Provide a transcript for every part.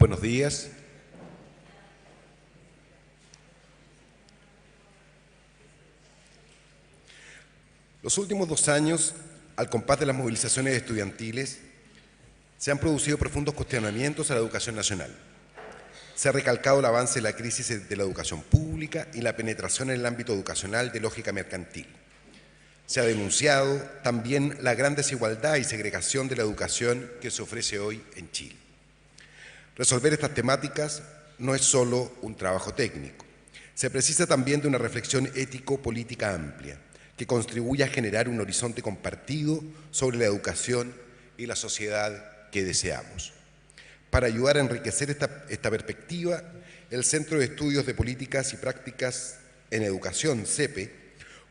buenos días. Los últimos 2 años, al compás de las movilizaciones estudiantiles, se han producido profundos cuestionamientos a la educación nacional. Se ha recalcado el avance de la crisis de la educación pública y la penetración en el ámbito educacional de lógica mercantil. Se ha denunciado también la gran desigualdad y segregación de la educación que se ofrece hoy en Chile. Resolver estas temáticas no es solo un trabajo técnico. Se precisa también de una reflexión ético-política amplia que contribuya a generar un horizonte compartido sobre la educación y la sociedad que deseamos. Para ayudar a enriquecer esta perspectiva, el Centro de Estudios de Políticas y Prácticas en Educación, CEPE,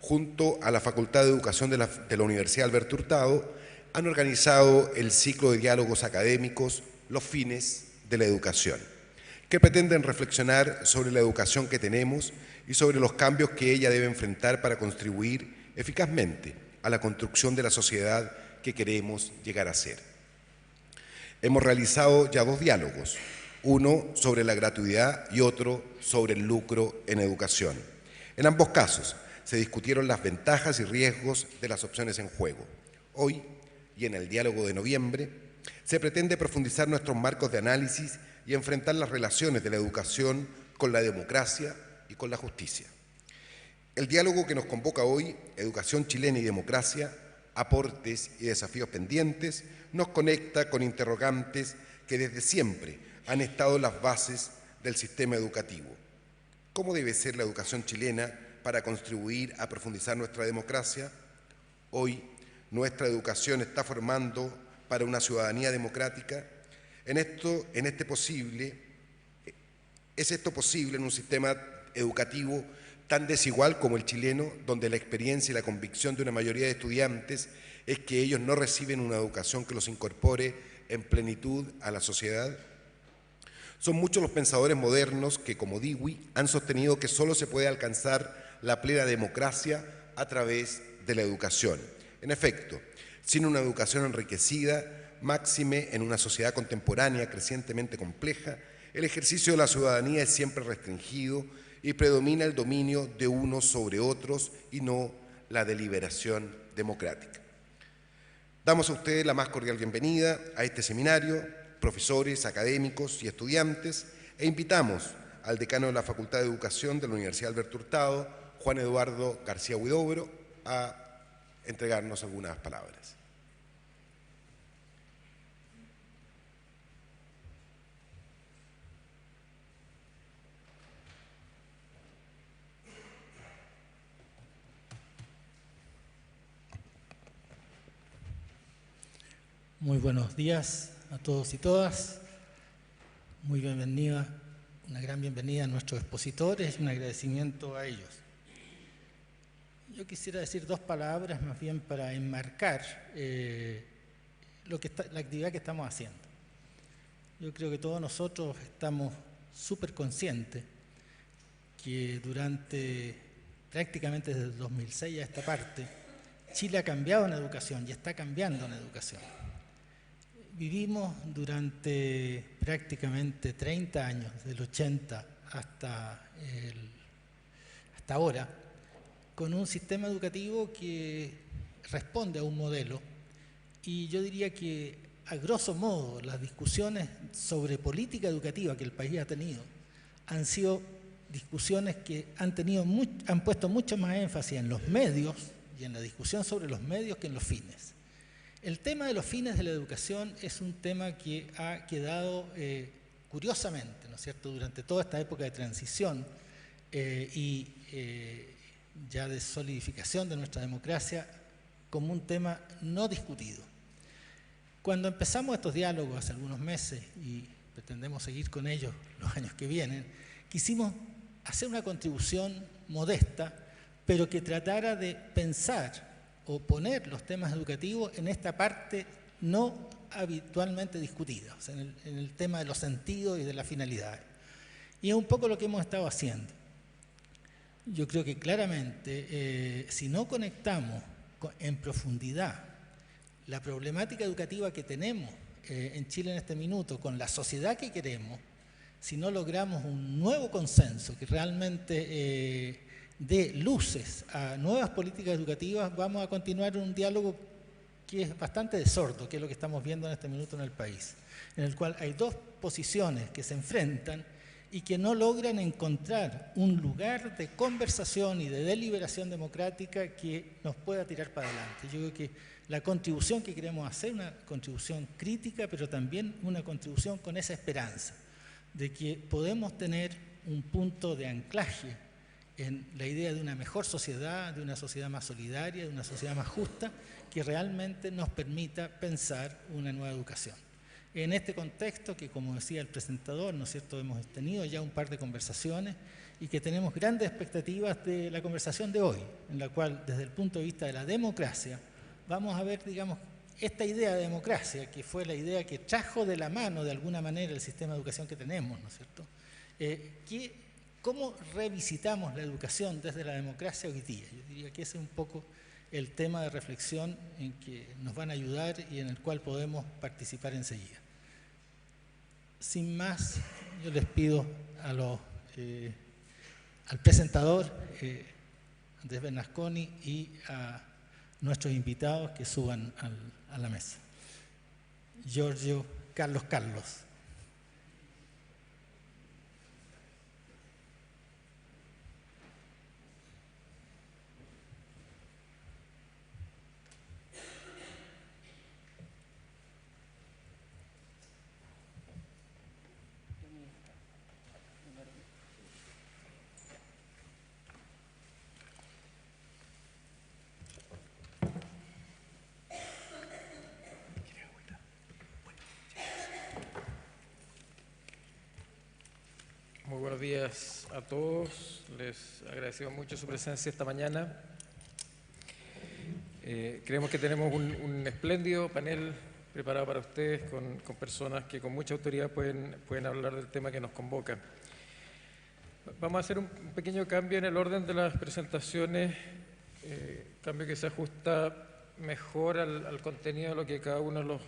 junto a la Facultad de Educación de la Universidad Alberto Hurtado, han organizado el ciclo de diálogos académicos Los fines de la educación, que pretenden reflexionar sobre la educación que tenemos y sobre los cambios que ella debe enfrentar para contribuir eficazmente a la construcción de la sociedad que queremos llegar a ser. Hemos realizado ya 2 diálogos, uno sobre la gratuidad y otro sobre el lucro en educación. En ambos casos se discutieron las ventajas y riesgos de las opciones en juego. Hoy, y en el diálogo de noviembre, se pretende profundizar nuestros marcos de análisis y enfrentar las relaciones de la educación con la democracia y con la justicia. El diálogo que nos convoca hoy, Educación chilena y democracia, aportes y desafíos pendientes, nos conecta con interrogantes que desde siempre han estado en las bases del sistema educativo. ¿Cómo debe ser la educación chilena para contribuir a profundizar nuestra democracia? Hoy, nuestra educación está formando para una ciudadanía democrática. ¿Es esto posible en un sistema educativo tan desigual como el chileno, donde la experiencia y la convicción de una mayoría de estudiantes es que ellos no reciben una educación que los incorpore en plenitud a la sociedad? Son muchos los pensadores modernos que, como Dewey, han sostenido que solo se puede alcanzar la plena democracia a través de la educación. En efecto, sin una educación enriquecida, máxime en una sociedad contemporánea crecientemente compleja, el ejercicio de la ciudadanía es siempre restringido y predomina el dominio de unos sobre otros y no la deliberación democrática. Damos a ustedes la más cordial bienvenida a este seminario, profesores, académicos y estudiantes, e invitamos al decano de la Facultad de Educación de la Universidad Alberto Hurtado, Juan Eduardo García Huidobro, a entregarnos algunas palabras. Muy buenos días a todos y todas. Muy bienvenida, una gran bienvenida a nuestros expositores y un agradecimiento a ellos. Yo quisiera decir 2 palabras más bien para enmarcar la actividad que estamos haciendo. Yo creo que todos nosotros estamos súper conscientes que prácticamente desde el 2006 a esta parte, Chile ha cambiado en educación y está cambiando en educación. Vivimos durante prácticamente 30 años, del 80 hasta ahora, con un sistema educativo que responde a un modelo, y yo diría que, a grosso modo, las discusiones sobre política educativa que el país ha tenido han sido discusiones que han puesto mucho más énfasis en los medios y en la discusión sobre los medios que en los fines. El tema de los fines de la educación es un tema que ha quedado curiosamente, ¿no es cierto?, durante toda esta época de transición y ya de solidificación de nuestra democracia, como un tema no discutido. Cuando empezamos estos diálogos hace algunos meses y pretendemos seguir con ellos los años que vienen, quisimos hacer una contribución modesta, pero que tratara de pensar o poner los temas educativos en esta parte no habitualmente discutida, o sea, en el tema de los sentidos y de las finalidades. Y es un poco lo que hemos estado haciendo. Yo creo que claramente, si no conectamos en profundidad la problemática educativa que tenemos en Chile en este minuto, con la sociedad que queremos, si no logramos un nuevo consenso que realmente dé luces a nuevas políticas educativas, vamos a continuar un diálogo que es bastante de sordo, que es lo que estamos viendo en este minuto en el país, en el cual hay dos posiciones que se enfrentan y que no logran encontrar un lugar de conversación y de deliberación democrática que nos pueda tirar para adelante. Yo creo que la contribución que queremos hacer, una contribución crítica, pero también una contribución con esa esperanza de que podemos tener un punto de anclaje en la idea de una mejor sociedad, de una sociedad más solidaria, de una sociedad más justa, que realmente nos permita pensar una nueva educación. En este contexto que, como decía el presentador, ¿no es cierto?, hemos tenido ya un par de conversaciones y que tenemos grandes expectativas de la conversación de hoy, en la cual, desde el punto de vista de la democracia, vamos a ver, digamos, esta idea de democracia, que fue la idea que trajo de la mano, de alguna manera, el sistema de educación que tenemos, ¿no es cierto?, ¿cómo revisitamos la educación desde la democracia hoy día? Yo diría que ese es un poco el tema de reflexión en que nos van a ayudar y en el cual podemos participar enseguida. Sin más, yo les pido al presentador, Andrés Bernasconi, y a nuestros invitados que suban a la mesa. Giorgio Carlos. Muy buenos días a todos. Les agradecemos mucho su presencia esta mañana. Creemos que tenemos un espléndido panel preparado para ustedes con personas que con mucha autoridad pueden hablar del tema que nos convoca. Vamos a hacer un pequeño cambio en el orden de las presentaciones, cambio que se ajusta mejor al contenido de lo que cada uno de los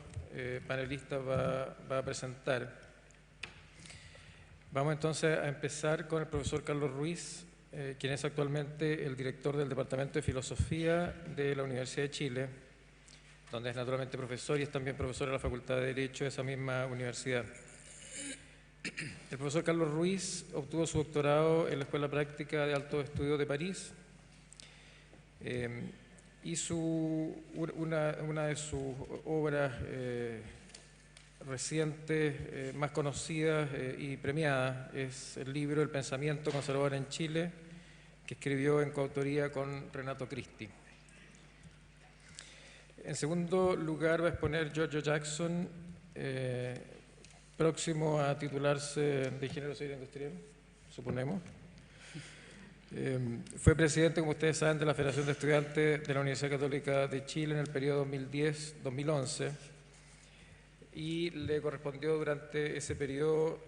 panelistas va a presentar. Vamos entonces a empezar con el profesor Carlos Ruiz, quien es actualmente el director del Departamento de Filosofía de la Universidad de Chile, donde es naturalmente profesor y es también profesor de la Facultad de Derecho de esa misma universidad. El profesor Carlos Ruiz obtuvo su doctorado en la Escuela Práctica de Altos Estudios de París y una de sus obras recientes, más conocidas y premiadas, es el libro El pensamiento conservador en Chile, que escribió en coautoría con Renato Cristi. En segundo lugar va a exponer Giorgio Jackson, próximo a titularse de Ingeniero Civil Industrial, suponemos. Fue presidente, como ustedes saben, de la Federación de Estudiantes de la Universidad Católica de Chile en el periodo 2010-2011 y le correspondió durante ese periodo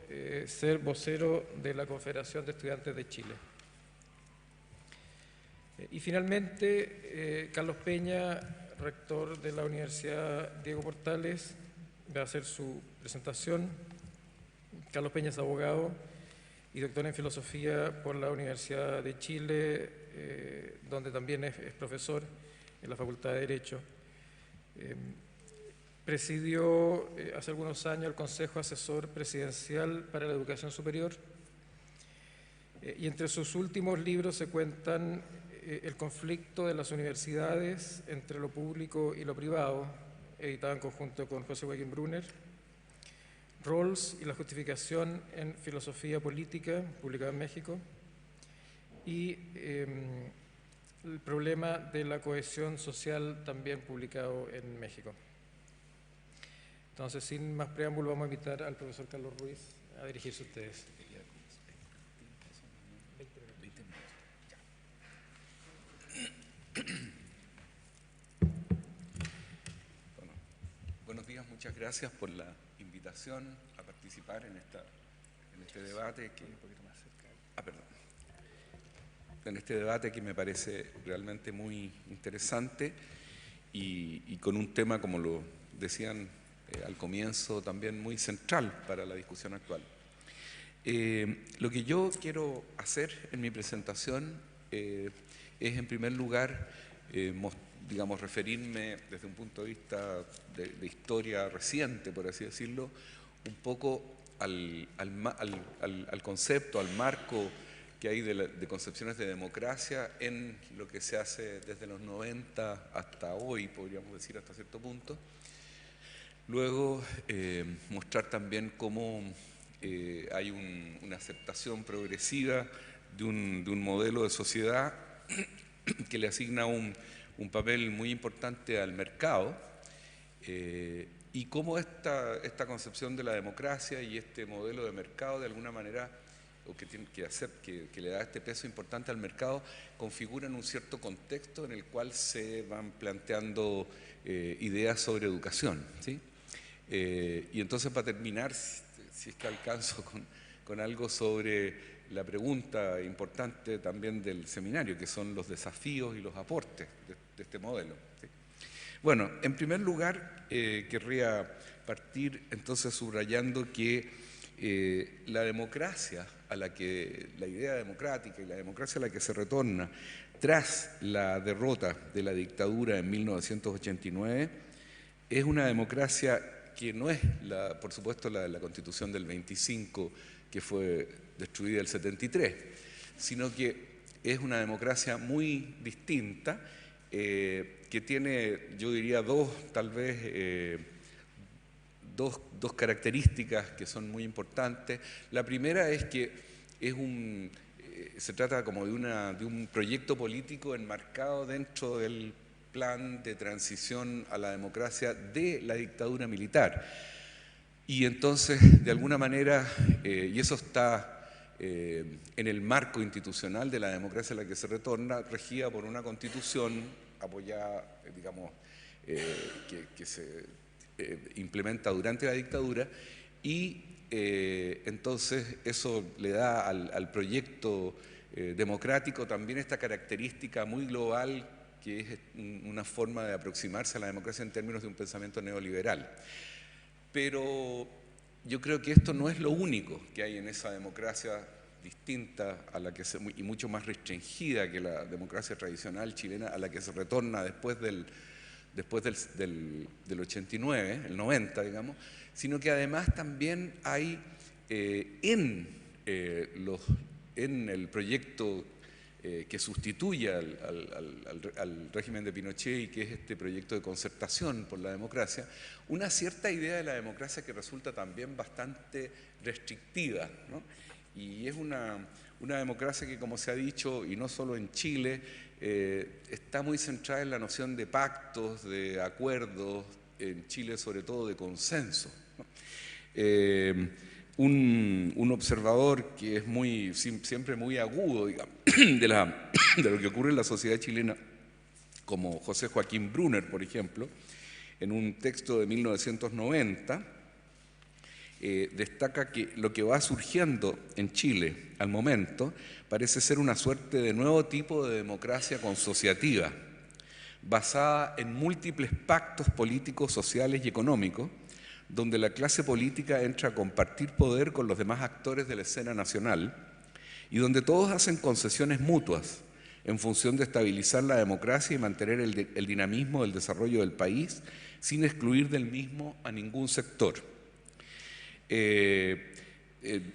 ser vocero de la Confederación de Estudiantes de Chile. Y finalmente, Carlos Peña, rector de la Universidad Diego Portales, va a hacer su presentación. Carlos Peña es abogado y doctor en filosofía por la Universidad de Chile, donde también es profesor en la Facultad de Derecho. Presidió hace algunos años el Consejo Asesor Presidencial para la Educación Superior y entre sus últimos libros se cuentan El conflicto de las universidades entre lo público y lo privado, editado en conjunto con José Joaquín Brunner, Rawls y la justificación en filosofía política, publicado en México, y el problema de la cohesión social, también publicado en México. Entonces, sin más preámbulo, vamos a invitar al profesor Carlos Ruiz a dirigirse a ustedes. Bueno, buenos días, muchas gracias por la invitación a participar en este debate en este debate que me parece realmente muy interesante y con un tema, como lo decían al comienzo también muy central para la discusión actual. Lo que yo quiero hacer en mi presentación es, en primer lugar, digamos, referirme desde un punto de vista de historia reciente, por así decirlo, un poco al concepto, al marco que hay de concepciones de democracia en lo que se hace desde los 90 hasta hoy, podríamos decir hasta cierto punto. Luego, mostrar también cómo hay una aceptación progresiva de un modelo de sociedad que le asigna un papel muy importante al mercado, y cómo esta concepción de la democracia y este modelo de mercado de alguna manera, o que le da este peso importante al mercado, configuran un cierto contexto en el cual se van planteando ideas sobre educación, ¿sí? Y entonces, para terminar, si es que alcanzo con algo sobre la pregunta importante también del seminario, que son los desafíos y los aportes de este modelo, ¿sí? Bueno, en primer lugar, querría partir entonces subrayando que la democracia, la idea democrática y la democracia a la que se retorna tras la derrota de la dictadura en 1989, es una democracia que no es, por supuesto, la Constitución del 25, que fue destruida el 73, sino que es una democracia muy distinta, que tiene, yo diría, tal vez dos características que son muy importantes. La primera es que se trata como de un proyecto político enmarcado dentro del plan de transición a la democracia de la dictadura militar. Y entonces, de alguna manera, y eso está en el marco institucional de la democracia a la que se retorna, regida por una constitución apoyada, digamos, que se implementa durante la dictadura, y entonces eso le da al proyecto democrático también esta característica muy global, que es una forma de aproximarse a la democracia en términos de un pensamiento neoliberal. Pero yo creo que esto no es lo único que hay en esa democracia distinta a la que y mucho más restringida que la democracia tradicional chilena a la que se retorna después del 89, el 90, digamos, sino que además también hay en el proyecto que sustituye al régimen de Pinochet, y que es este proyecto de concertación por la democracia, una cierta idea de la democracia que resulta también bastante restrictiva, ¿no? Y es una democracia que, como se ha dicho, y no solo en Chile, está muy centrada en la noción de pactos, de acuerdos, en Chile sobre todo de consenso, ¿no? Un observador que es siempre muy agudo, digamos, de lo que ocurre en la sociedad chilena, como José Joaquín Brunner, por ejemplo, en un texto de 1990, destaca que lo que va surgiendo en Chile al momento parece ser una suerte de nuevo tipo de democracia consociativa, basada en múltiples pactos políticos, sociales y económicos, donde la clase política entra a compartir poder con los demás actores de la escena nacional y donde todos hacen concesiones mutuas en función de estabilizar la democracia y mantener el dinamismo del desarrollo del país sin excluir del mismo a ningún sector.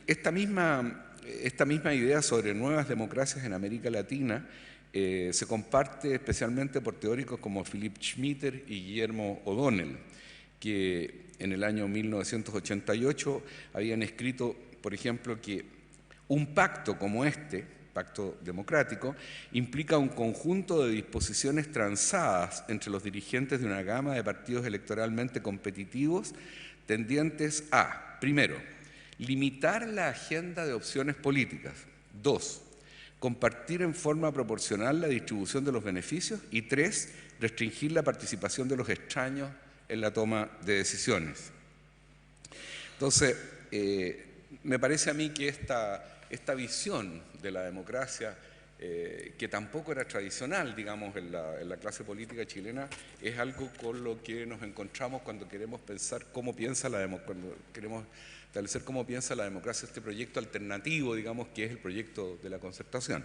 Esta misma idea sobre nuevas democracias en América Latina se comparte especialmente por teóricos como Philip Schmitter y Guillermo O'Donnell, que en el año 1988 habían escrito, por ejemplo, que un pacto como este, pacto democrático, implica un conjunto de disposiciones transadas entre los dirigentes de una gama de partidos electoralmente competitivos tendientes a, primero, limitar la agenda de opciones políticas; 2, compartir en forma proporcional la distribución de los beneficios; y 3, restringir la participación de los extraños en la toma de decisiones. Entonces, me parece a mí que esta visión de la democracia que tampoco era tradicional, digamos, en la clase política chilena, es algo con lo que nos encontramos cuando queremos pensar cómo piensa cuando queremos establecer cómo piensa la democracia, este proyecto alternativo, digamos, que es el proyecto de la concertación.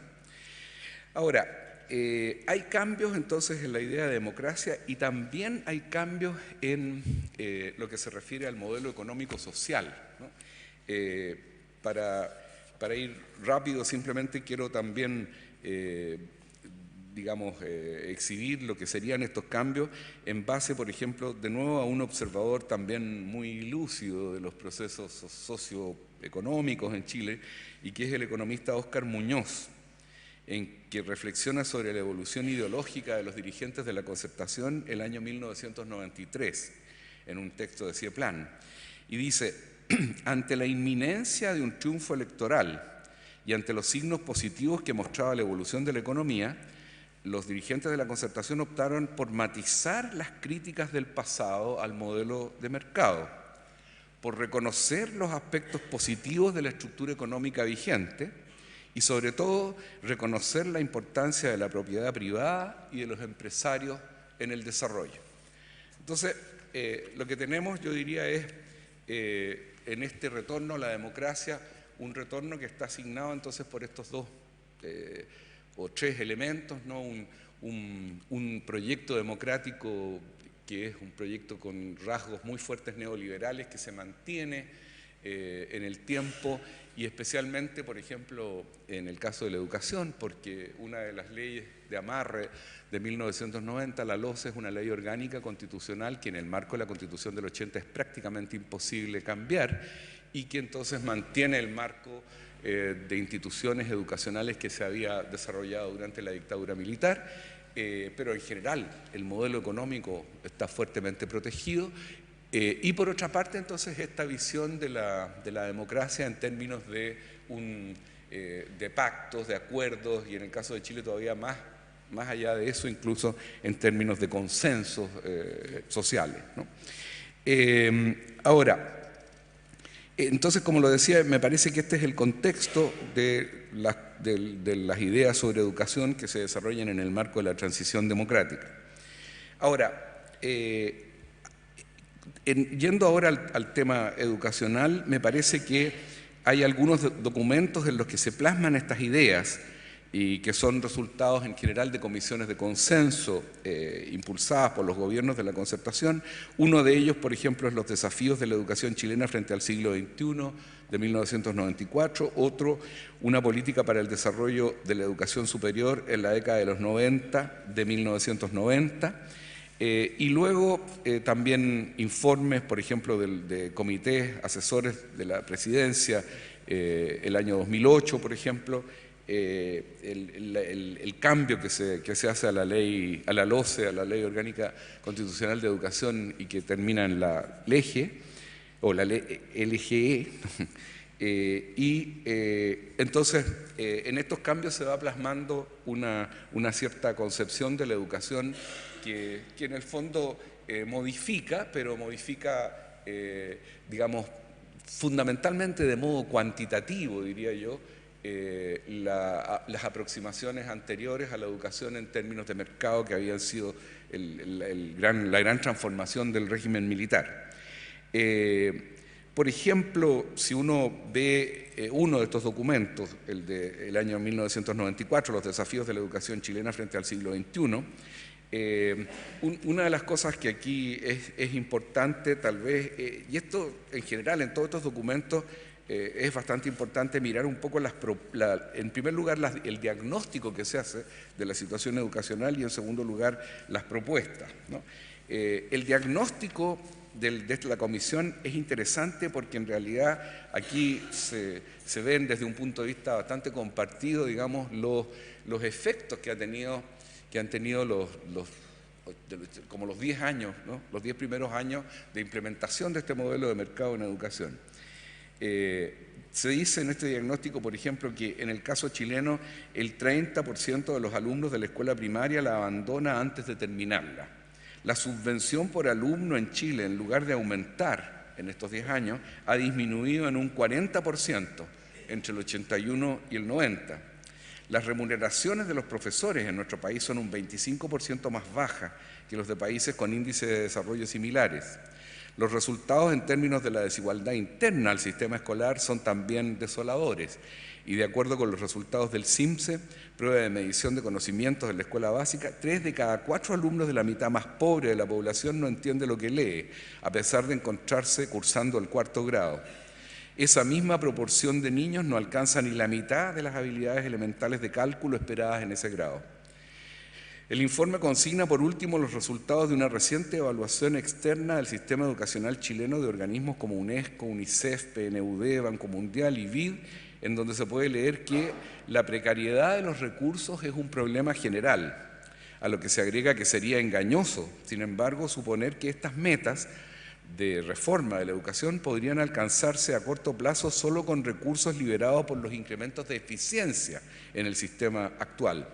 Ahora, hay cambios entonces en la idea de democracia y también hay cambios en lo que se refiere al modelo económico-social, ¿no? Para ir rápido, simplemente quiero también, digamos, exhibir lo que serían estos cambios en base, por ejemplo, de nuevo a un observador también muy lúcido de los procesos socioeconómicos en Chile, y que es el economista Óscar Muñoz, en que reflexiona sobre la evolución ideológica de los dirigentes de la concertación el año 1993, en un texto de Cieplan, y dice: ante la inminencia de un triunfo electoral y ante los signos positivos que mostraba la evolución de la economía, los dirigentes de la concertación optaron por matizar las críticas del pasado al modelo de mercado, por reconocer los aspectos positivos de la estructura económica vigente y sobre todo reconocer la importancia de la propiedad privada y de los empresarios en el desarrollo. Entonces, lo que tenemos, yo diría, es en este retorno a la democracia, un retorno que está asignado entonces por estos dos o tres elementos, ¿no? Un proyecto democrático que es un proyecto con rasgos muy fuertes neoliberales que se mantiene en el tiempo, y especialmente, por ejemplo, en el caso de la educación, porque una de las leyes de amarre de 1990, la LOCE, es una ley orgánica constitucional que en el marco de la Constitución del 80 es prácticamente imposible cambiar, y que entonces mantiene el marco de instituciones educacionales que se había desarrollado durante la dictadura militar, pero en general el modelo económico está fuertemente protegido. Y por otra parte, entonces, esta visión de la democracia en términos de pactos, de acuerdos, y en el caso de Chile todavía más allá de eso, incluso en términos de consensos sociales, ¿no? Ahora, entonces, como lo decía, me parece que este es el contexto de las ideas sobre educación que se desarrollan en el marco de la transición democrática. Ahora, yendo ahora al tema educacional, me parece que hay algunos documentos en los que se plasman estas ideas y que son resultados en general de comisiones de consenso impulsadas por los gobiernos de la concertación. Uno de ellos, por ejemplo, es Los desafíos de la educación chilena frente al siglo XXI, de 1994. Otro, Una política para el desarrollo de la educación superior en la década de los 90, de 1990. Y luego también informes, por ejemplo, de comités asesores de la presidencia, el año 2008, por ejemplo, el cambio que se hace a la ley, a la LOCE, a la Ley Orgánica Constitucional de Educación, y que termina en la LEGE, o la LGE. Entonces, en estos cambios se va plasmando una cierta concepción de la educación que en el fondo modifica, pero modifica, digamos, fundamentalmente de modo cuantitativo, diría yo, las aproximaciones anteriores a la educación en términos de mercado, que habían sido la gran transformación del régimen militar. Por ejemplo, si uno ve uno de estos documentos, el del año 1994, Los desafíos de la educación chilena frente al siglo XXI, una de las cosas que aquí es importante, tal vez, y esto en general en todos estos documentos es bastante importante mirar un poco en primer lugar el diagnóstico que se hace de la situación educacional, y en segundo lugar las propuestas, ¿no? El diagnóstico de la comisión es interesante porque en realidad aquí se ven desde un punto de vista bastante compartido, digamos, los efectos que han tenido como los 10 años, ¿no? Los 10 primeros años de implementación de este modelo de mercado en educación. Se dice en este diagnóstico, por ejemplo, que en el caso chileno el 30% de los alumnos de la escuela primaria la abandona antes de terminarla. La subvención por alumno en Chile, en lugar de aumentar en estos 10 años, ha disminuido en un 40% entre el 81 y el 90. Las remuneraciones de los profesores en nuestro país son un 25% más bajas que los de países con índices de desarrollo similares. Los resultados en términos de la desigualdad interna al sistema escolar son también desoladores y de acuerdo con los resultados del CIMSE, prueba de medición de conocimientos en la escuela básica, 3 de cada 4 alumnos de la mitad más pobre de la población no entiende lo que lee, a pesar de encontrarse cursando el 4º grado. Esa misma proporción de niños no alcanza ni la mitad de las habilidades elementales de cálculo esperadas en ese grado. El informe consigna, por último, los resultados de una reciente evaluación externa del sistema educacional chileno de organismos como UNESCO, UNICEF, PNUD, Banco Mundial y BID, en donde se puede leer que la precariedad de los recursos es un problema general, a lo que se agrega que sería engañoso, sin embargo, suponer que estas metas de reforma de la educación podrían alcanzarse a corto plazo solo con recursos liberados por los incrementos de eficiencia en el sistema actual.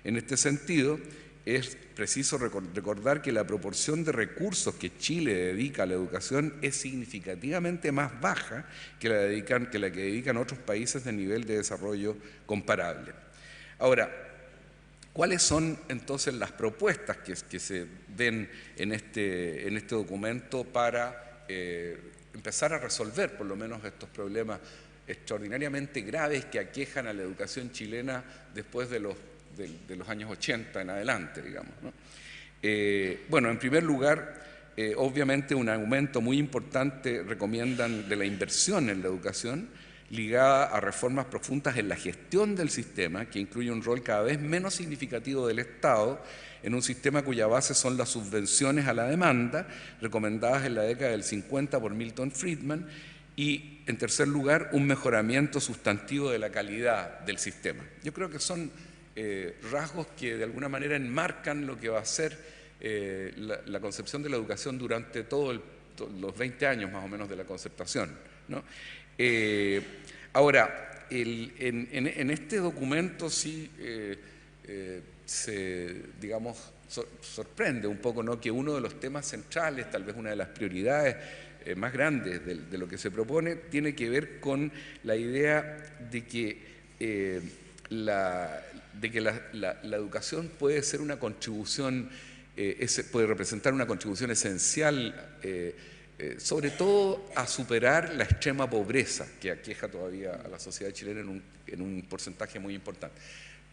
En este sentido, es preciso recordar que la proporción de recursos que Chile dedica a la educación es significativamente más baja que la que dedican otros países de nivel de desarrollo comparable. Ahora, ¿cuáles son entonces las propuestas que se ven en este documento para empezar a resolver por lo menos estos problemas extraordinariamente graves que aquejan a la educación chilena después de los años 80 en adelante, digamos, ¿no? Bueno, en primer lugar, obviamente un aumento muy importante recomiendan de la inversión en la educación ligada a reformas profundas en la gestión del sistema, que incluye un rol cada vez menos significativo del Estado en un sistema cuya base son las subvenciones a la demanda, recomendadas en la década del 50 por Milton Friedman, y, en tercer lugar, un mejoramiento sustantivo de la calidad del sistema. Yo creo que son rasgos que de alguna manera enmarcan lo que va a ser la concepción de la educación durante todos los 20 años más o menos de la concertación, ¿no? Ahora, en este documento sí digamos, sorprende un poco, ¿no?, que uno de los temas centrales, tal vez una de las prioridades más grandes de lo que se propone, tiene que ver con la idea de que la educación puede ser una contribución, puede representar una contribución esencial, sobre todo a superar la extrema pobreza que aqueja todavía a la sociedad chilena en un porcentaje muy importante.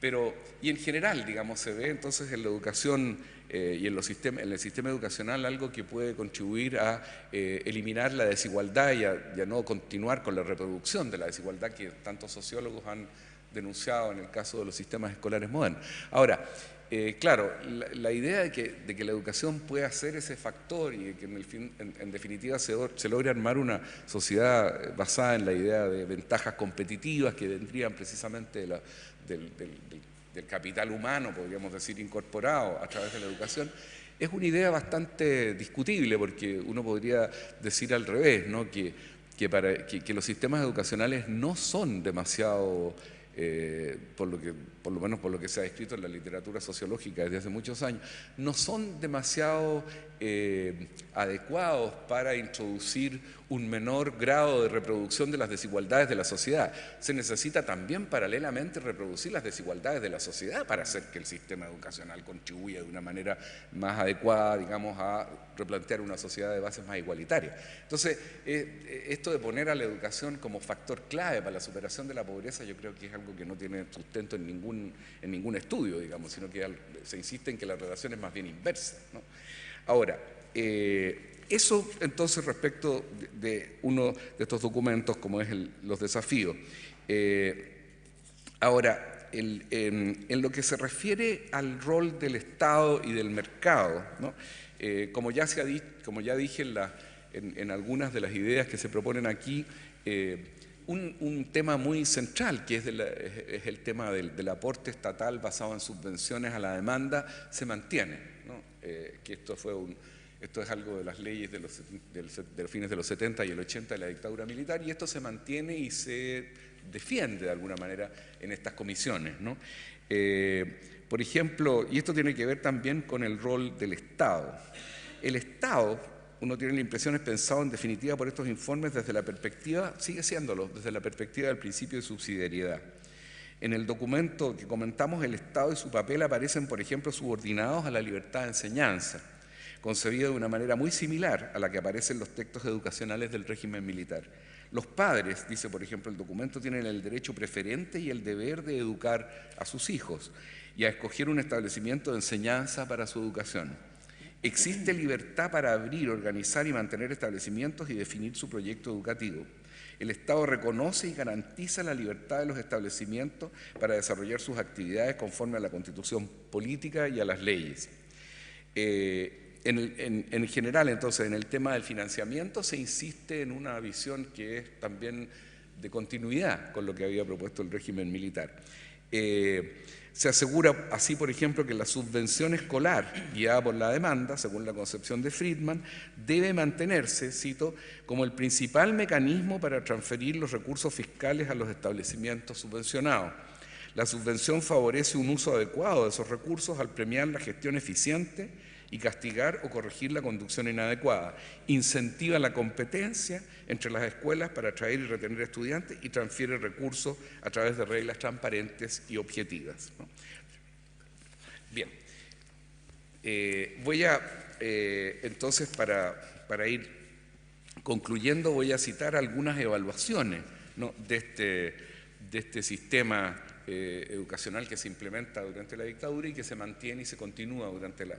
Pero, y en general, digamos, se ve entonces en la educación y en el sistema educacional algo que puede contribuir a eliminar la desigualdad y a no continuar con la reproducción de la desigualdad que tantos sociólogos han denunciado en el caso de los sistemas escolares modernos. Ahora, claro, la idea de que la educación pueda ser ese factor y que en definitiva se logre armar una sociedad basada en la idea de ventajas competitivas que vendrían precisamente del capital humano, podríamos decir, incorporado a través de la educación, es una idea bastante discutible, porque uno podría decir al revés, ¿no?, que los sistemas educacionales no son demasiado, por lo menos por lo que se ha escrito en la literatura sociológica desde hace muchos años, no son demasiado adecuados para introducir un menor grado de reproducción de las desigualdades de la sociedad. Se necesita también paralelamente reproducir las desigualdades de la sociedad para hacer que el sistema educacional contribuya de una manera más adecuada, digamos, a replantear una sociedad de bases más igualitarias. Entonces, esto de poner a la educación como factor clave para la superación de la pobreza, yo creo que es algo que no tiene sustento en ningún estudio, digamos, sino que se insiste en que la relación es más bien inversa, ¿no? Ahora, eso entonces respecto de uno de estos documentos como es los desafíos. Ahora, en lo que se refiere al rol del Estado y del mercado, ¿no?, como ya dije en algunas de las ideas que se proponen aquí, un tema muy central, que es el tema del aporte estatal basado en subvenciones a la demanda, se mantiene, ¿no? Que esto es algo de las leyes de los fines de los 70 y el 80 de la dictadura militar, y esto se mantiene y se defiende de alguna manera en estas comisiones, ¿no? Por ejemplo, y esto tiene que ver también con el rol del Estado. El Estado, uno tiene la impresión, es pensado en definitiva por estos informes desde la perspectiva, sigue siéndolo, desde la perspectiva del principio de subsidiariedad. En el documento que comentamos, el Estado y su papel aparecen, por ejemplo, subordinados a la libertad de enseñanza, concebida de una manera muy similar a la que aparece en los textos educacionales del régimen militar. Los padres, dice por ejemplo el documento, tienen el derecho preferente y el deber de educar a sus hijos y a escoger un establecimiento de enseñanza para su educación. Existe libertad para abrir, organizar y mantener establecimientos y definir su proyecto educativo. El Estado reconoce y garantiza la libertad de los establecimientos para desarrollar sus actividades conforme a la Constitución política y a las leyes. En general, entonces, en el tema del financiamiento se insiste en una visión que es también de continuidad con lo que había propuesto el régimen militar. Se asegura así, por ejemplo, que la subvención escolar guiada por la demanda, según la concepción de Friedman, debe mantenerse, cito, como el principal mecanismo para transferir los recursos fiscales a los establecimientos subvencionados. La subvención favorece un uso adecuado de esos recursos al premiar la gestión eficiente y castigar o corregir la conducción inadecuada. Incentiva la competencia entre las escuelas para atraer y retener estudiantes y transfiere recursos a través de reglas transparentes y objetivas, ¿no? Bien, voy a, entonces, para ir concluyendo, voy a citar algunas evaluaciones, ¿no?, de este sistema educacional que se implementa durante la dictadura y que se mantiene y se continúa durante la...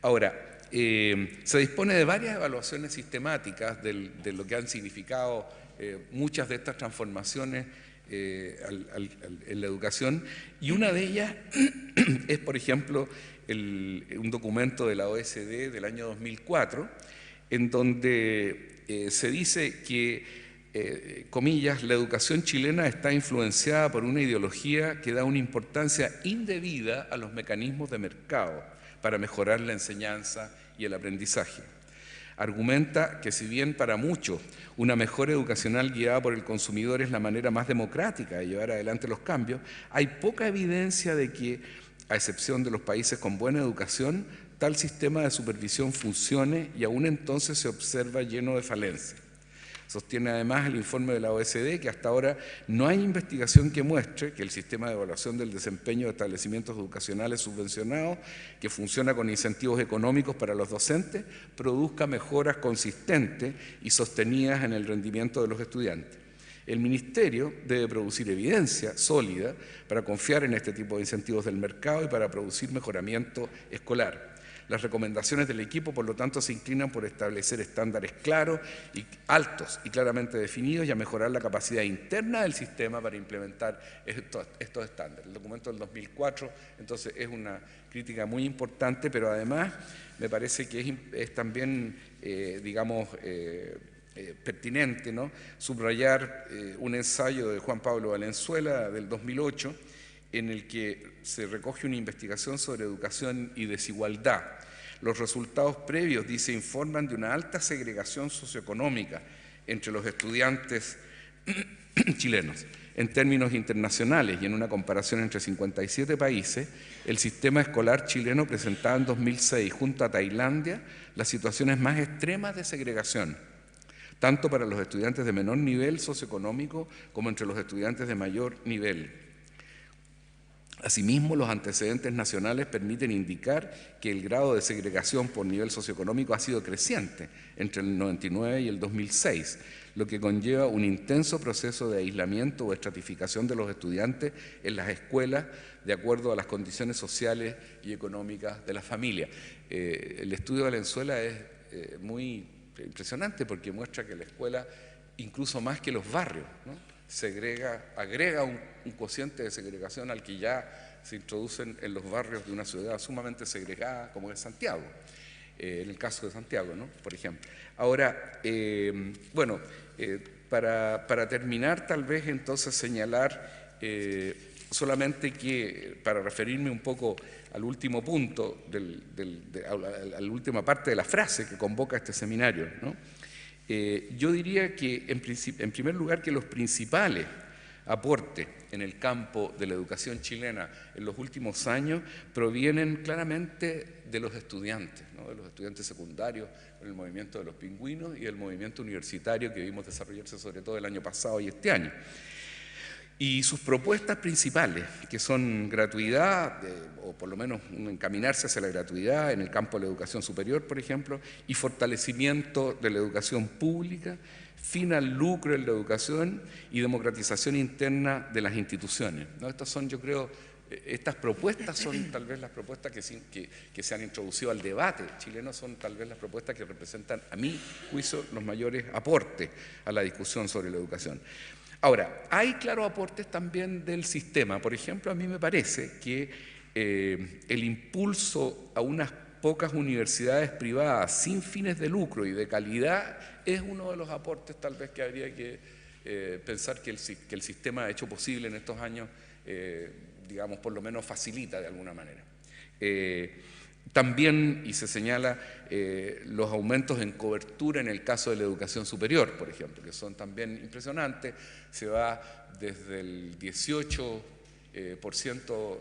Ahora, se dispone de varias evaluaciones sistemáticas de lo que han significado muchas de estas transformaciones en la educación, y una de ellas es, por ejemplo, un documento de la OSD del año 2004, en donde se dice que, comillas, la educación chilena está influenciada por una ideología que da una importancia indebida a los mecanismos de mercado para mejorar la enseñanza y el aprendizaje. Argumenta que si bien para muchos una mejora educacional guiada por el consumidor es la manera más democrática de llevar adelante los cambios, hay poca evidencia de que, a excepción de los países con buena educación, tal sistema de supervisión funcione y aún entonces se observa lleno de falencias. Sostiene además el informe de la OSD que hasta ahora no hay investigación que muestre que el sistema de evaluación del desempeño de establecimientos educacionales subvencionados, que funciona con incentivos económicos para los docentes, produzca mejoras consistentes y sostenidas en el rendimiento de los estudiantes. El Ministerio debe producir evidencia sólida para confiar en este tipo de incentivos del mercado y para producir mejoramiento escolar. Las recomendaciones del equipo, por lo tanto, se inclinan por establecer estándares claros y altos y claramente definidos y a mejorar la capacidad interna del sistema para implementar estos estándares. El documento del 2004, entonces, es una crítica muy importante, pero además me parece que es también, digamos, pertinente, ¿no?, subrayar un ensayo de Juan Pablo Valenzuela del 2008, en el que se recoge una investigación sobre educación y desigualdad. Los resultados previos, dice, informan de una alta segregación socioeconómica entre los estudiantes chilenos. En términos internacionales y en una comparación entre 57 países, el sistema escolar chileno presentaba en 2006, junto a Tailandia, las situaciones más extremas de segregación, tanto para los estudiantes de menor nivel socioeconómico como entre los estudiantes de mayor nivel. Asimismo, los antecedentes nacionales permiten indicar que el grado de segregación por nivel socioeconómico ha sido creciente entre el 99 y el 2006, lo que conlleva un intenso proceso de aislamiento o estratificación de los estudiantes en las escuelas de acuerdo a las condiciones sociales y económicas de la familia. El estudio de Valenzuela es muy impresionante porque muestra que la escuela, incluso más que los barrios, ¿no?, agrega un cociente de segregación al que ya se introducen en los barrios de una ciudad sumamente segregada como es Santiago, en el caso de Santiago, ¿no?, por ejemplo. Ahora, bueno, para terminar, tal vez entonces señalar solamente que, para referirme un poco al último punto, a la última parte de la frase que convoca este seminario, ¿no?, yo diría que, en primer lugar, que los principales aportes en el campo de la educación chilena en los últimos años provienen claramente de los estudiantes, ¿no?, de los estudiantes secundarios, con el movimiento de los pingüinos y el movimiento universitario que vimos desarrollarse sobre todo el año pasado y este año. Y sus propuestas principales, que son gratuidad, o por lo menos encaminarse hacia la gratuidad en el campo de la educación superior, por ejemplo, y fortalecimiento de la educación pública, fin al lucro en la educación y democratización interna de las instituciones, ¿no? Estas son, yo creo, estas propuestas son tal vez las propuestas que se han introducido al debate chileno, son tal vez las propuestas que representan, a mi juicio, los mayores aportes a la discusión sobre la educación. Ahora, hay claros aportes también del sistema. Por ejemplo, a mí me parece que el impulso a unas pocas universidades privadas sin fines de lucro y de calidad es uno de los aportes tal vez que habría que pensar que el sistema ha hecho posible en estos años, digamos, por lo menos facilita de alguna manera. También, y se señala, los aumentos en cobertura en el caso de la educación superior, por ejemplo, que son también impresionantes. Se va desde el 18%,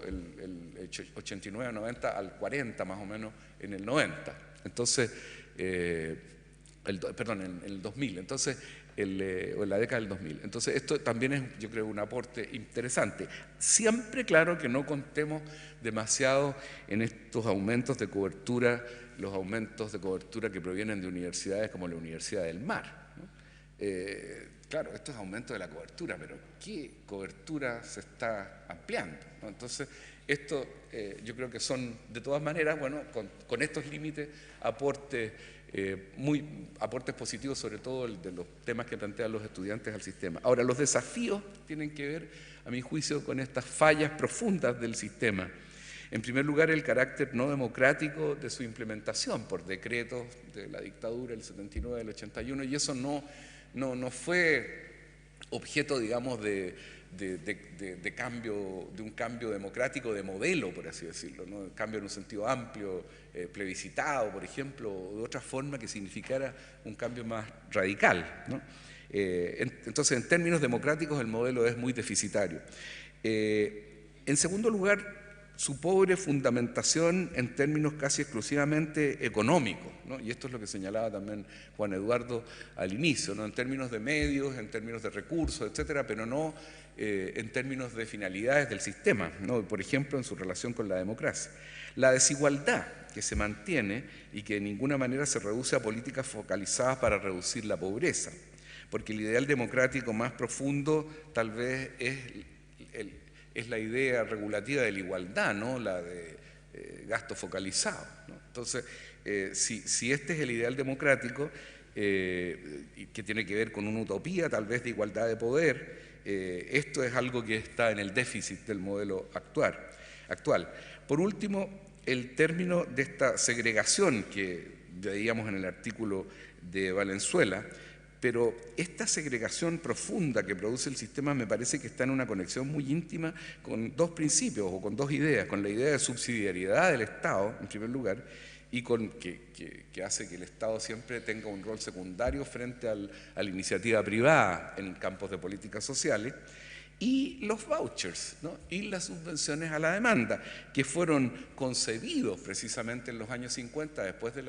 el 89-90, al 40% más o menos en el 90. Entonces, perdón, en el 2000. Entonces, o en la década del 2000. Entonces, esto también es, yo creo, un aporte interesante. Siempre, claro, que no contemos demasiado en estos aumentos de cobertura, los aumentos de cobertura que provienen de universidades como la Universidad del Mar, ¿no? Claro, esto es aumento de la cobertura, pero ¿qué cobertura se está ampliando, ¿no? Entonces, esto yo creo que son, de todas maneras, bueno, con estos límites, aportes positivos, sobre todo de los temas que plantean los estudiantes al sistema. Ahora, los desafíos tienen que ver, a mi juicio, con estas fallas profundas del sistema. En primer lugar, el carácter no democrático de su implementación por decretos de la dictadura del 79, del 81, y eso no fue objeto, digamos, de un cambio democrático de modelo, por así decirlo, ¿no? Cambio en un sentido amplio, plebiscitado, por ejemplo, o de otra forma que significara un cambio más radical, ¿no? Entonces, en términos democráticos, el modelo es muy deficitario. En segundo lugar, su pobre fundamentación en términos casi exclusivamente económicos, ¿no? Y esto es lo que señalaba también Juan Eduardo al inicio, ¿no? En términos de medios, en términos de recursos, etcétera, pero no en términos de finalidades del sistema, ¿no? Por ejemplo, en su relación con la democracia. La desigualdad que se mantiene y que de ninguna manera se reduce a políticas focalizadas para reducir la pobreza, porque el ideal democrático más profundo tal vez es la idea regulativa de la igualdad, ¿no? La de gasto focalizado, ¿no? Entonces, si este es el ideal democrático, que tiene que ver con una utopía tal vez de igualdad de poder, esto es algo que está en el déficit del modelo actual. Por último, el término de esta segregación que veíamos en el artículo de Valenzuela, pero esta segregación profunda que produce el sistema me parece que está en una conexión muy íntima con dos principios o con dos ideas, con la idea de subsidiariedad del Estado, en primer lugar, y con que hace que el Estado siempre tenga un rol secundario frente a la iniciativa privada en campos de políticas sociales, y los vouchers, ¿no? Y las subvenciones a la demanda, que fueron concebidos precisamente en los años 50, después de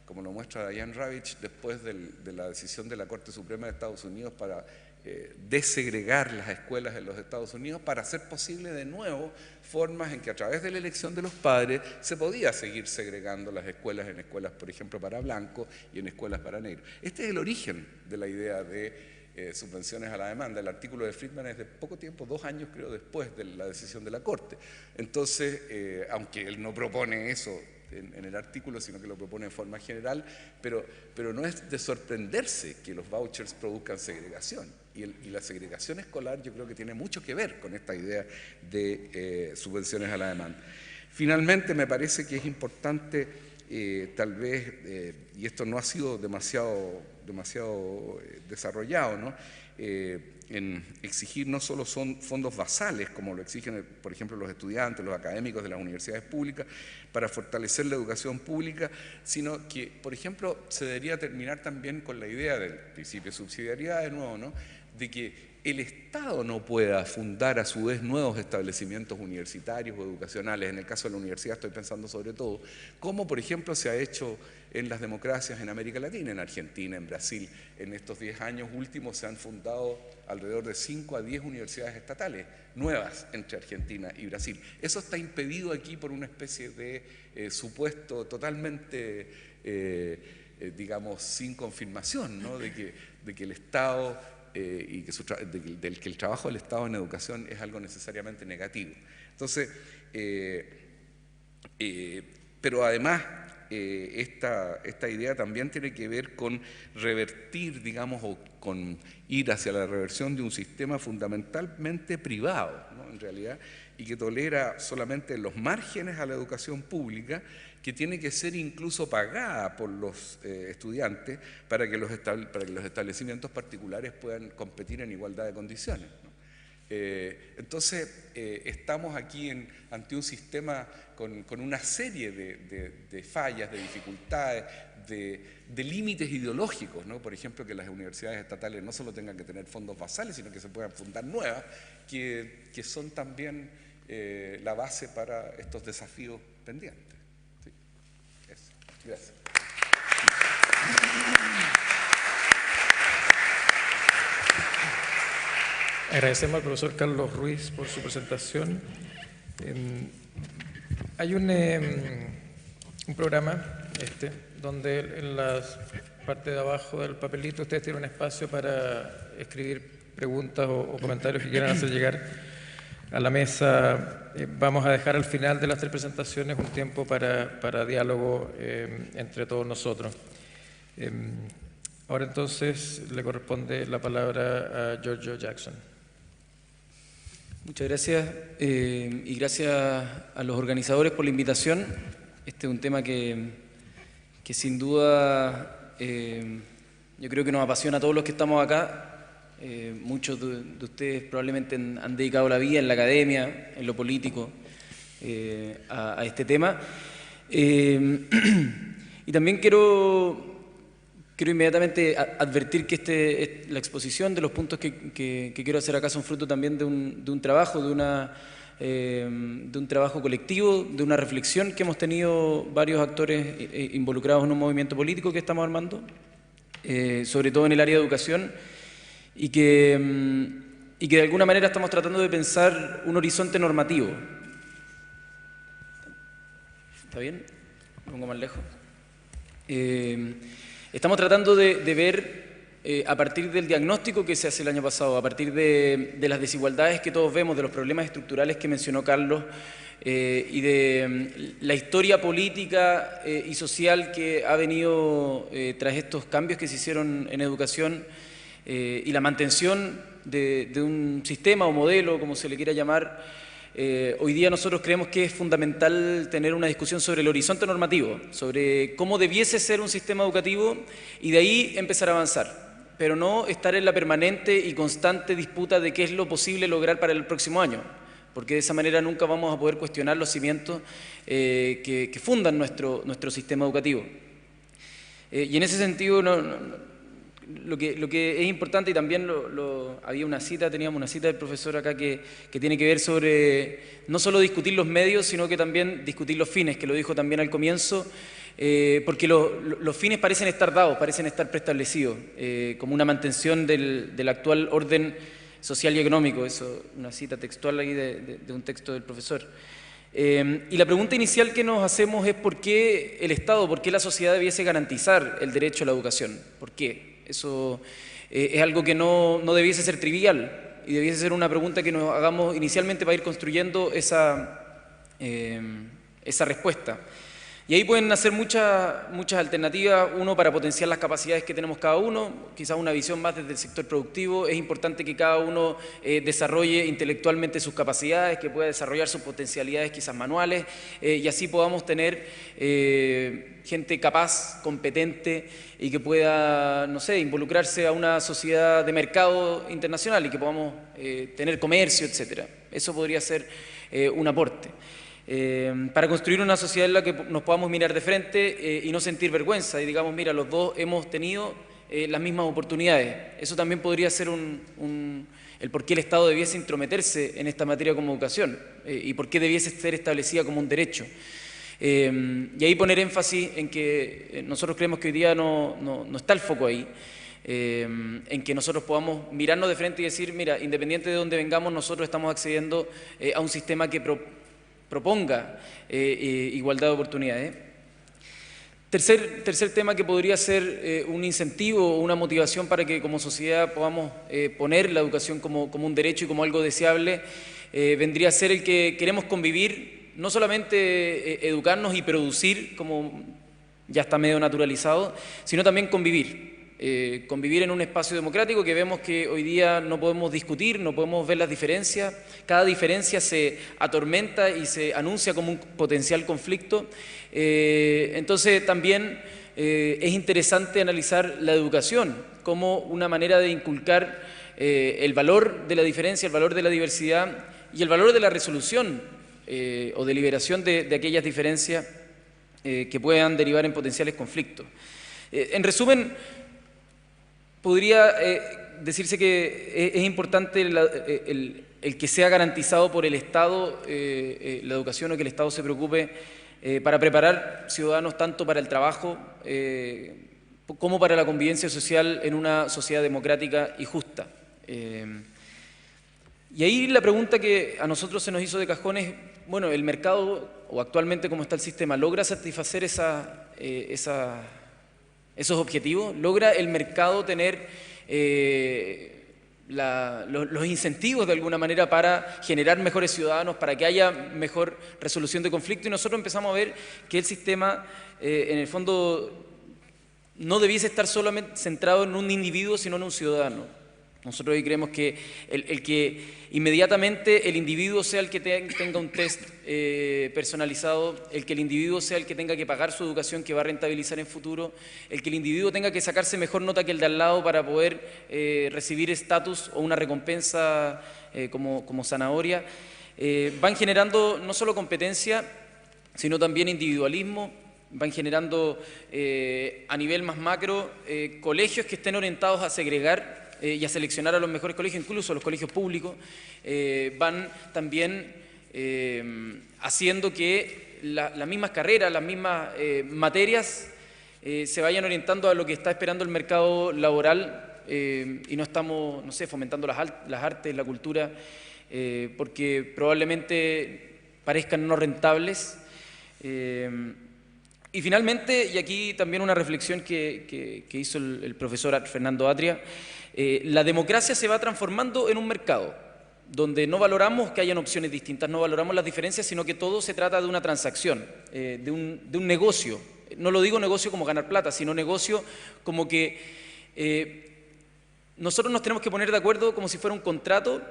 como lo muestra Diane Ravitch, después de la decisión de la Corte Suprema de Estados Unidos para desegregar las escuelas en los Estados Unidos, para hacer posible de nuevo formas en que a través de la elección de los padres se podía seguir segregando las escuelas en escuelas, por ejemplo, para blancos y en escuelas para negros. Este es el origen de la idea de subvenciones a la demanda. El artículo de Friedman es de poco tiempo, 2 años creo, después de la decisión de la Corte. Entonces, aunque él no propone eso en el artículo, sino que lo propone en forma general, pero no es de sorprenderse que los vouchers produzcan segregación. Y la segregación escolar yo creo que tiene mucho que ver con esta idea de subvenciones a la demanda. Finalmente, me parece que es importante, tal vez, y esto no ha sido demasiado desarrollado, ¿no? En exigir no solo son fondos basales, como lo exigen, por ejemplo, los estudiantes, los académicos de las universidades públicas, para fortalecer la educación pública, sino que, por ejemplo, se debería terminar también con la idea del principio de subsidiariedad, de nuevo, ¿no? de que el Estado no pueda fundar a su vez nuevos establecimientos universitarios o educacionales. En el caso de la universidad estoy pensando sobre todo, como por ejemplo se ha hecho en las democracias en América Latina, en Argentina, en Brasil. En estos 10 años últimos se han fundado alrededor de 5 a 10 universidades estatales nuevas entre Argentina y Brasil. Eso está impedido aquí por una especie de supuesto totalmente, digamos, sin confirmación, ¿no? de que el Estado y que el trabajo del Estado en educación es algo necesariamente negativo. Entonces, pero además, esta idea también tiene que ver con revertir, digamos, o con ir hacia la reversión de un sistema fundamentalmente privado, ¿no? En realidad, y que tolera solamente en los márgenes a la educación pública, que tiene que ser incluso pagada por los estudiantes para que los establecimientos particulares puedan competir en igualdad de condiciones, ¿no? Entonces, estamos aquí ante un sistema con una serie de fallas, de dificultades, de límites ideológicos, ¿no? Por ejemplo, que las universidades estatales no solo tengan que tener fondos basales, sino que se puedan fundar nuevas, que son también la base para estos desafíos pendientes. Sí. Eso. Gracias. Agradecemos al profesor Carlos Ruiz por su presentación. Hay un programa donde en la parte de abajo del papelito ustedes tienen un espacio para escribir preguntas o comentarios que quieran hacer llegar a la mesa. Vamos a dejar al final de las 3 presentaciones un tiempo para diálogo entre todos nosotros. Ahora entonces le corresponde la palabra a Giorgio Jackson. Muchas gracias y gracias a los organizadores por la invitación. Este es un tema que sin duda yo creo que nos apasiona a todos los que estamos acá. Muchos de ustedes probablemente han dedicado la vida en la academia, en lo político, a este tema. Y también quiero inmediatamente advertir que la exposición de los puntos que quiero hacer acá son fruto también de un trabajo, de un trabajo colectivo, de una reflexión que hemos tenido varios actores involucrados en un movimiento político que estamos armando, sobre todo en el área de educación, y que de alguna manera estamos tratando de pensar un horizonte normativo. ¿Está bien? ¿Me pongo más lejos? Estamos tratando de ver, a partir del diagnóstico que se hace el año pasado, a partir de las desigualdades que todos vemos, de los problemas estructurales que mencionó Carlos, y de la historia política y social que ha venido tras estos cambios que se hicieron en educación, y la mantención de un sistema o modelo, como se le quiera llamar. Hoy día nosotros creemos que es fundamental tener una discusión sobre el horizonte normativo, sobre cómo debiese ser un sistema educativo y de ahí empezar a avanzar, pero no estar en la permanente y constante disputa de qué es lo posible lograr para el próximo año, porque de esa manera nunca vamos a poder cuestionar los cimientos que fundan nuestro sistema educativo. Y en ese sentido, lo que es importante, y también teníamos una cita del profesor acá que tiene que ver sobre no solo discutir los medios, sino que también discutir los fines, que lo dijo también al comienzo, porque los fines parecen estar dados, parecen estar preestablecidos, como una mantención del actual orden social y económico. Eso, una cita textual ahí de un texto del profesor. Y la pregunta inicial que nos hacemos es ¿por qué el Estado, por qué la sociedad debiese garantizar el derecho a la educación? ¿Por qué? Eso es algo que no debiese ser trivial y debiese ser una pregunta que nos hagamos inicialmente para ir construyendo esa respuesta. Y ahí pueden nacer muchas alternativas. Uno, para potenciar las capacidades que tenemos cada uno, quizás una visión más desde el sector productivo. Es importante que cada uno desarrolle intelectualmente sus capacidades, que pueda desarrollar sus potencialidades quizás manuales, y así podamos tener gente capaz, competente y que pueda, no sé, involucrarse a una sociedad de mercado internacional y que podamos tener comercio, etcétera. Eso podría ser un aporte. Para construir una sociedad en la que nos podamos mirar de frente y no sentir vergüenza y digamos, mira, los dos hemos tenido las mismas oportunidades. Eso también podría ser el por qué el Estado debiese intrometerse en esta materia como educación y por qué debiese ser establecida como un derecho. Y ahí poner énfasis en que nosotros creemos que hoy día no está el foco ahí, en que nosotros podamos mirarnos de frente y decir, mira, independiente de dónde vengamos, nosotros estamos accediendo a un sistema que proponga igualdad de oportunidades. Tercer tema que podría ser un incentivo o una motivación para que como sociedad podamos poner la educación como un derecho y como algo deseable, vendría a ser el que queremos convivir, no solamente educarnos y producir, como ya está medio naturalizado, sino también convivir. Convivir en un espacio democrático que vemos que hoy día no podemos discutir, no podemos ver las diferencias, cada diferencia se atormenta y se anuncia como un potencial conflicto. Entonces también es interesante analizar la educación como una manera de inculcar el valor de la diferencia, el valor de la diversidad y el valor de la resolución o de liberación de aquellas diferencias que puedan derivar en potenciales conflictos. En resumen, podría decirse que es importante el que sea garantizado por el Estado la educación, o que el Estado se preocupe para preparar ciudadanos tanto para el trabajo como para la convivencia social en una sociedad democrática y justa. Y ahí la pregunta que a nosotros se nos hizo de cajón es, bueno, el mercado, o actualmente como está el sistema, ¿logra satisfacer esos objetivos? ¿Logra el mercado tener los incentivos de alguna manera para generar mejores ciudadanos, para que haya mejor resolución de conflictos? Y nosotros empezamos a ver que el sistema, en el fondo, no debiese estar solamente centrado en un individuo, sino en un ciudadano. Nosotros hoy creemos que el que inmediatamente el individuo sea el que tenga un test personalizado, el que el individuo sea el que tenga que pagar su educación que va a rentabilizar en futuro, el que el individuo tenga que sacarse mejor nota que el de al lado para poder recibir estatus o una recompensa como zanahoria, van generando no solo competencia, sino también individualismo. Van generando a nivel más macro colegios que estén orientados a segregar y a seleccionar a los mejores colegios, incluso los colegios públicos, van también haciendo que las mismas carreras, las mismas materias se vayan orientando a lo que está esperando el mercado laboral y no estamos, no sé, fomentando las artes, la cultura, porque probablemente parezcan no rentables. Y finalmente, y aquí también una reflexión que hizo el profesor Fernando Atria, la democracia se va transformando en un mercado, donde no valoramos que hayan opciones distintas, no valoramos las diferencias, sino que todo se trata de una transacción, de un negocio. No lo digo negocio como ganar plata, sino negocio como que nosotros nos tenemos que poner de acuerdo como si fuera un contrato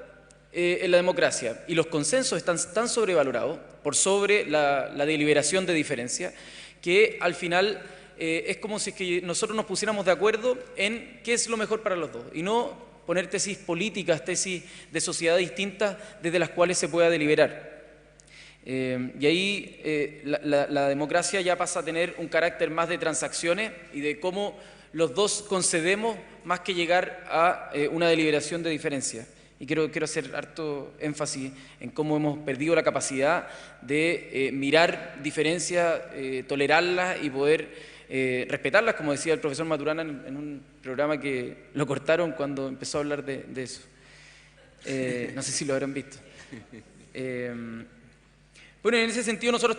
en la democracia, y los consensos están tan sobrevalorados, por sobre la deliberación de diferencia, que al final es como si es que nosotros nos pusiéramos de acuerdo en qué es lo mejor para los dos, y no poner tesis políticas, tesis de sociedad distintas desde las cuales se pueda deliberar. Y ahí la democracia ya pasa a tener un carácter más de transacciones y de cómo los dos concedemos más que llegar a una deliberación de diferencia. Y quiero hacer harto énfasis en cómo hemos perdido la capacidad de mirar diferencias, tolerarlas y poder respetarlas, como decía el profesor Maturana en un programa que lo cortaron cuando empezó a hablar de eso. No sé si lo habrán visto. Bueno, en ese sentido nosotros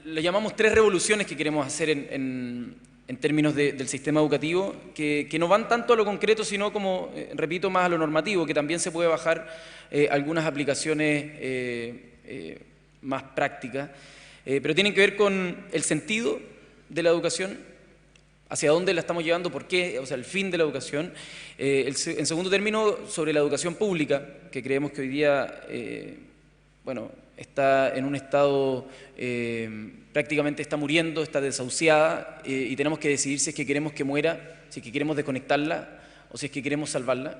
le llamamos 3 revoluciones que queremos hacer en términos del sistema educativo, que no van tanto a lo concreto, sino como, repito, más a lo normativo, que también se puede bajar algunas aplicaciones más prácticas, pero tienen que ver con el sentido de la educación, hacia dónde la estamos llevando, por qué, o sea, el fin de la educación. En segundo término, sobre la educación pública, que creemos que hoy día, bueno, está en un estado, prácticamente está muriendo, está desahuciada, y tenemos que decidir si es que queremos que muera, si es que queremos desconectarla o si es que queremos salvarla.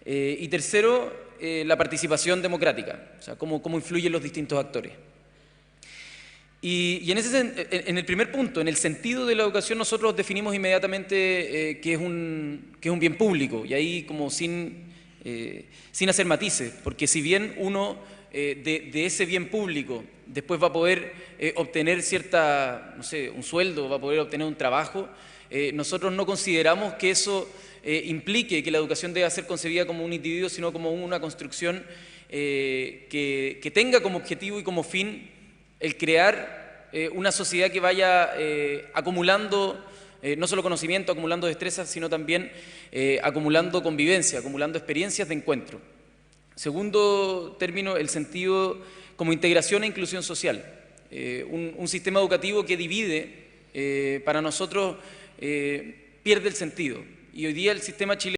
Y tercero, la participación democrática, o sea, cómo influyen los distintos actores. Y en el primer punto, en el sentido de la educación, nosotros definimos inmediatamente que es un bien público, y ahí como sin hacer matices, porque si bien uno de ese bien público después va a poder obtener no sé, un sueldo, va a poder obtener un trabajo, nosotros no consideramos que eso implique que la educación deba ser concebida como un individuo, sino como una construcción que tenga como objetivo y como fin el crear una sociedad que vaya acumulando no solo conocimiento, acumulando destrezas, sino también acumulando convivencia, acumulando experiencias de encuentro. Segundo término, el sentido como integración e inclusión social. Un sistema educativo que divide, para nosotros, pierde el sentido. Y hoy día el sistema chileno